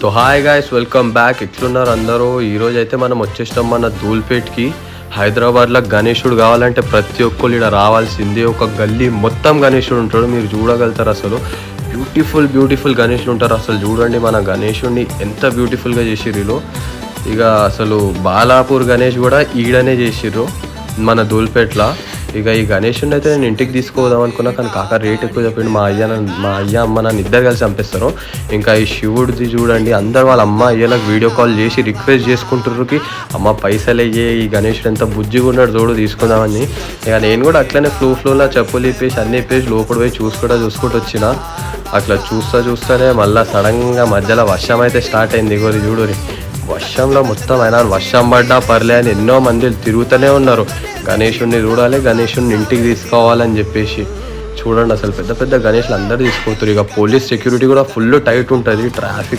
तो hi guys welcome back. ఎట్లున్నారు అందరూ? ఈరోజు అయితే మనం వచ్చేసినాం మన ధూల్పేట్కి. హైదరాబాద్లో గణేశుడు కావాలంటే ప్రతి ఒక్కరు ఇక్కడ రావాల్సిందే. ఒక గల్లీ మొత్తం గణేశుడు ఉంటాడు, మీరు చూడగలుగుతారు. అసలు బ్యూటిఫుల్ గణేశుడు ఉంటారు. అసలు చూడండి మన గణేశుడిని ఎంత బ్యూటిఫుల్గా చేసిర్రు. ఇక అసలు బాలాపూర్ గణేష్ కూడా ఈడనే చేసిర్రు మన ధూల్పేట్లో. ఇక ఈ గణేషుని అయితే నేను ఇంటికి తీసుకుపోదాం అనుకున్నా, కానీ కాక రేట్ ఎక్కువ చెప్పిండు. మా అయ్య అమ్మ నన్ను ఇద్దరు కలిసి చంపేస్తారు. ఇంకా ఈ శివుడిది చూడండి, అందరు వాళ్ళ అమ్మ అయ్యలకు వీడియో కాల్ చేసి రిక్వెస్ట్ చేసుకుంటుర్రుకి, అమ్మ పైసలు అయ్యే ఈ గణేషుడు ఎంత బుజ్జిగా ఉన్నాడు చూడు, తీసుకుందామని. ఇక నేను కూడా అట్లనే ఫ్లోలో చెప్పులు ఇప్పేసి అన్ని ఇప్పేసి లోపల పోయి చూసుకుంటూ వచ్చిన. అట్లా చూస్తూనే మళ్ళీ సడన్గా మధ్యలో వర్షం అయితే స్టార్ట్ అయింది. ఇగోది చూడురి, వర్షంలో మొత్తం అయినా వర్షం పడ్డా పర్లే అని ఎన్నో మంది తిరుగుతూనే ఉన్నారు. గణేశుడిని చూడాలి, గణేశుడిని ఇంటికి తీసుకోవాలని చెప్పేసి. చూడండి అసలు పెద్ద గణేష్లు అందరూ తీసుకుపోతారు. ఇక పోలీస్ సెక్యూరిటీ కూడా ఫుల్ టైట్ ఉంటుంది, ట్రాఫిక్